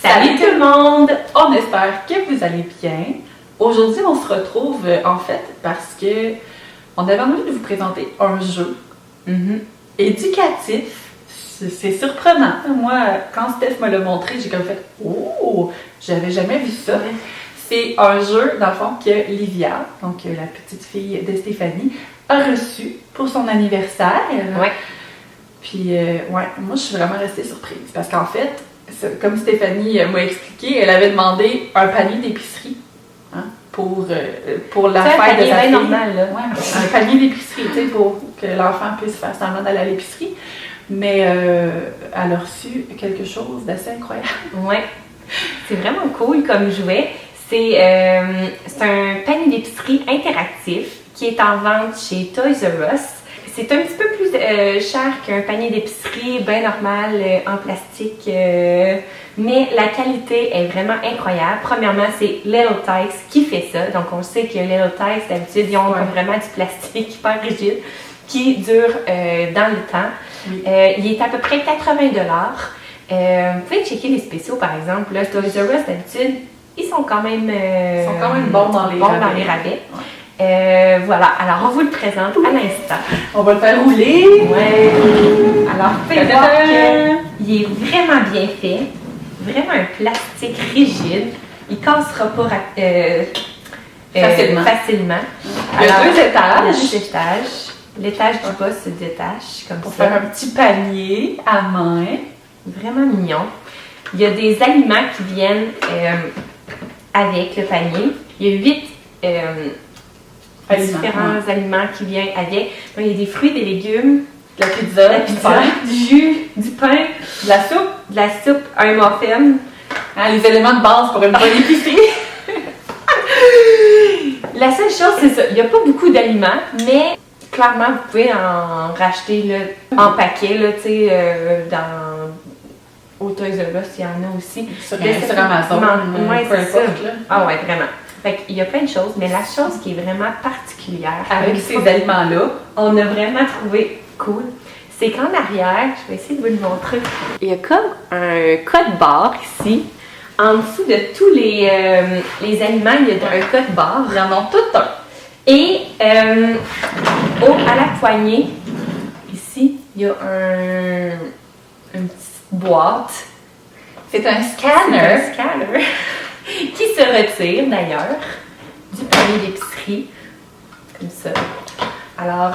Salut tout le monde! On espère que vous allez bien. Aujourd'hui, on se retrouve en fait parce que on avait envie de vous présenter un jeu éducatif. C'est surprenant. Moi, quand Steph me l'a montré, j'ai comme fait « Oh! J'avais jamais vu ça! » C'est un jeu, dans le fond, que Livia, donc la petite fille de Stéphanie, a reçu pour son anniversaire. Ouais. Puis, moi, je suis vraiment restée surprise parce qu'en fait, comme Stéphanie m'a expliqué, elle avait demandé un panier d'épicerie pour la fête de sa fille. Normal, là. Ouais, un panier d'épicerie, tu sais, pour que l'enfant puisse faire semblant d'aller à l'épicerie. Mais elle a reçu quelque chose d'assez incroyable. Ouais. C'est vraiment cool comme jouet. C'est un panier d'épicerie interactif qui est en vente chez Toys R Us. C'est un petit peu plus cher qu'un panier d'épicerie bien normal en plastique, mais la qualité est vraiment incroyable. Premièrement, c'est Little Tikes qui fait ça. Donc, on sait que Little Tikes, d'habitude, ils ont vraiment du plastique hyper rigide qui dure dans le temps. Oui. Il est à peu près 80$. Vous pouvez checker les spéciaux, par exemple. Là, Toys R Us, d'habitude, ils sont quand même bons dans les rabais. Voilà, alors on vous le présente à l'instant. On va le faire rouler. Ouais. Alors, vous pouvez voir qu'il est vraiment bien fait. Vraiment un plastique rigide. Il ne cassera pas facilement. Il y a deux étages. L'étage du bas se détache comme pour ça. Faire un petit panier à main. Vraiment mignon. Il y a des aliments qui viennent avec le panier. Il y a 8 différents aliments qui viennent avec. Donc, il y a des fruits, des légumes, de la pizza, du pain, du jus, du pain, de la soupe, un muffin. Les éléments de base pour une bonne épicerie. La seule chose, c'est ça. Il n'y a pas beaucoup d'aliments, mais clairement, vous pouvez en racheter là, en paquet, là, tu sais, au Toys R Us, il y en a aussi. Sur Amazon, peu importe. Ah ouais, vraiment. Fait qu'il y a plein de choses, mais la chose qui est vraiment particulière avec ces aliments-là, on a vraiment trouvé cool, c'est qu'en arrière, je vais essayer de vous le montrer, il y a comme un code barre ici. En dessous de tous les aliments, il y a un code barre. Ils en ont tout un. Et à la poignée, ici, il y a une petite boîte. C'est un scanner. Qui se retire d'ailleurs du panier d'épicerie, comme ça. Alors,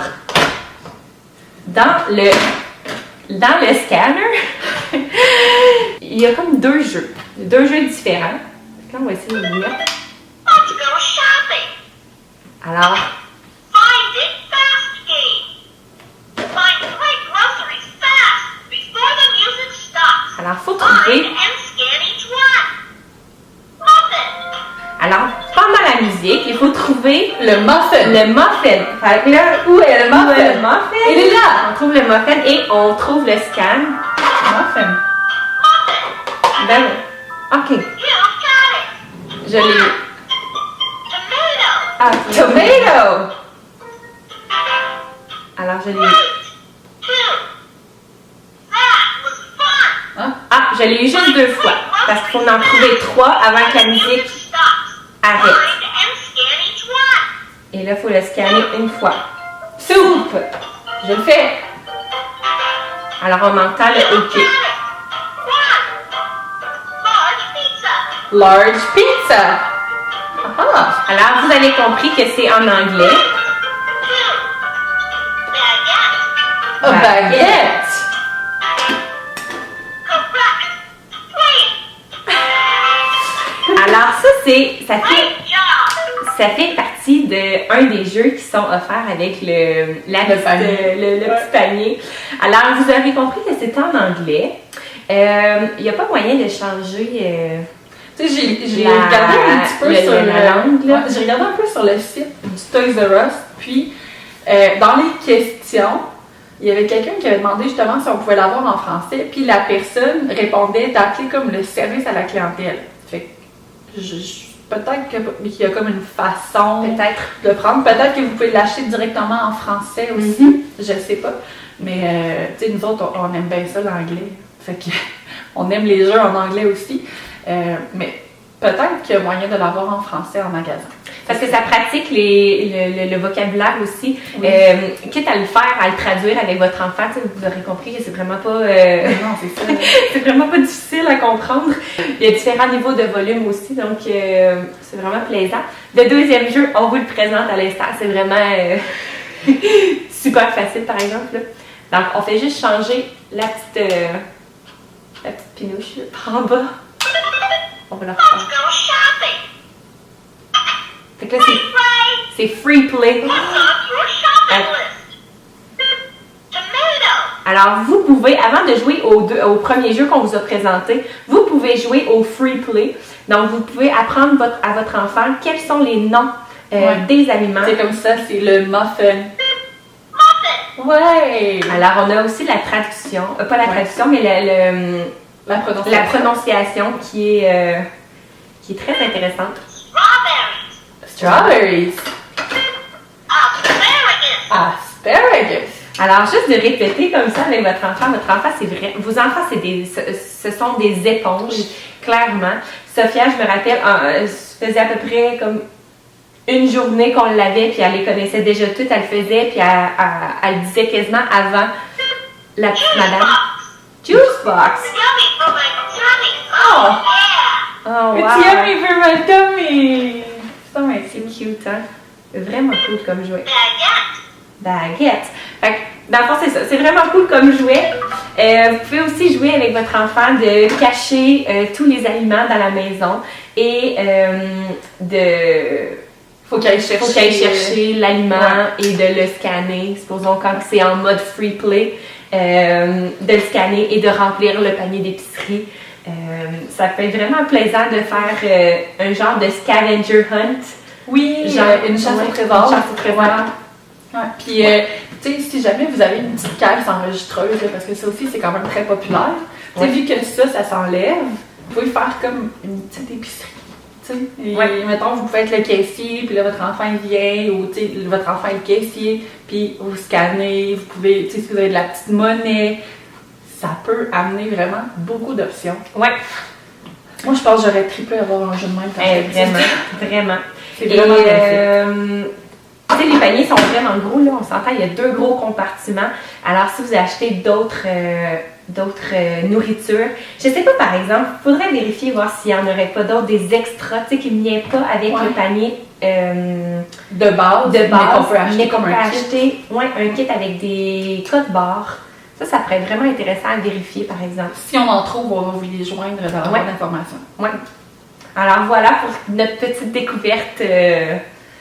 dans le scanner, il y a comme deux jeux différents. Là, on va essayer de le lire. Alors, Find it fast game. Find quick groceries fast before the music stops. Alors, faut trouver. Find and scan each one. Muffin. Alors, pendant la musique, il faut trouver le muffin. Fait que là, où est le muffin? Il est là. On trouve le muffin et on trouve le scan. Muffin. Ben, ok. You got it. Je l'ai. Tomato. Ah, Tomato. Alors, je l'ai. Two. That was fun. Ah, je l'ai eu juste 2 fois. Parce qu'il faut en trouver 3 avant que la musique arrête. Find and scan each one. Et là, il faut le scanner une fois. Soupe. Je le fais. Alors, on entend le OK. Large pizza. Large pizza. Ah. Alors, vous avez compris que c'est en anglais. Baguette. A baguette. Correct. Wait. Alors, ça Great job. fait partie d'un des jeux qui sont offerts avec le petit panier. Alors, vous avez compris que c'est en anglais. Il n'y a pas moyen de changer... Tu sais, j'ai regardé un petit peu sur la langue. Là. J'ai regardé un peu sur le site du Toys R Us, puis dans les questions, il y avait quelqu'un qui avait demandé justement si on pouvait l'avoir en français, puis la personne répondait d'appeler comme le service à la clientèle. Fait que peut-être qu'il y a comme une façon de prendre. Peut-être que vous pouvez l'acheter directement en français aussi. Je sais pas. Mais tu sais, nous autres, on aime bien ça l'anglais. Fait que on aime les jeux en anglais aussi. Mais peut-être qu'il y a moyen de l'avoir en français en magasin. Parce que ça pratique le vocabulaire aussi. Oui. Quitte à le faire, à le traduire avec votre enfant, vous aurez compris que c'est vraiment pas... Non, c'est ça. c'est vraiment pas difficile à comprendre. Il y a différents niveaux de volume aussi, donc c'est vraiment plaisant. Le deuxième jeu, on vous le présente à l'instant. C'est vraiment super facile, par exemple. Là. Donc, on fait juste changer la petite pinouche là, par en bas. On va la Let's refaire. go shopping. Fait que là, c'est free play. What's on your shopping list? Tomato. Alors, vous pouvez, avant de jouer au premier jeu qu'on vous a présenté, vous pouvez jouer au free play. Donc, vous pouvez apprendre à votre enfant quels sont les noms des aliments. C'est comme ça, c'est le muffin. Muffin. Ouais! Alors, on a aussi la traduction, pas la traduction, mais La prononciation. la prononciation qui est très intéressante. Strawberries. Strawberries. Asparagus. Asparagus. Alors, juste de répéter comme ça avec votre enfant, c'est vrai. Vos enfants, ce sont des éponges, clairement. Sophia, je me rappelle, faisait à peu près comme une journée qu'on l'avait, puis elle les connaissait déjà toutes, elle le faisait, puis elle disait quasiment avant la petite madame. Juice box! Yummy for my tummy. Oh. Yeah. Oh, It's wow! yummy for my tummy. Putain, mais C'est cute, hein? Vraiment cool comme jouet. Baguette. Baguette. Fait que, dans le fond, c'est ça. C'est vraiment cool comme jouet. Vous pouvez aussi jouer avec votre enfant de cacher tous les aliments dans la maison et faut qu'il aille chercher, l'aliment et de le scanner. Supposons quand c'est en mode free play, de le scanner et de remplir le panier d'épicerie. Ça peut être vraiment plaisant de faire un genre de scavenger hunt. Oui, Genre, une chasse ouais, au trésor. une chasse au trésor. Ouais. Puis, tu sais, si jamais vous avez une petite caisse enregistreuse, là, parce que ça aussi, c'est quand même très populaire, tu sais, vu que ça s'enlève, vous pouvez faire comme une petite épicerie. Tu sais, et mettons, vous pouvez être le caissier, puis là, votre enfant il vient, ou tu sais, votre enfant est le caissier, puis vous scannez, vous pouvez, tu sais, si vous avez de la petite monnaie, ça peut amener vraiment beaucoup d'options. Ouais, Moi, je pense que j'aurais triplé avoir un jeu de même quand j'étais petite. vraiment. C'est vraiment bien fait. Tu sais, les paniers sont vraiment gros, là, on s'entend, il y a 2 gros compartiments. Alors, si vous achetez d'autres nourritures, je sais pas, par exemple, il faudrait vérifier, voir s'il n'y en aurait pas d'autres, des extras, tu sais, qui ne viennent pas avec le panier de base, mais qu'on peut acheter comme un kit. acheter un kit avec des codes barres. Ça pourrait être vraiment intéressant à vérifier, par exemple. Si on en trouve, on va vous les joindre dans la barre d'informations. Ouais. Alors, voilà pour notre petite découverte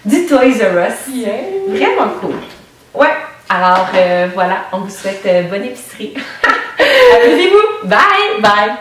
du Toys R Us. Yeah. Vraiment cool. Ouais. Alors, voilà, on vous souhaite bonne épicerie. Amusez-vous! Bye! Bye!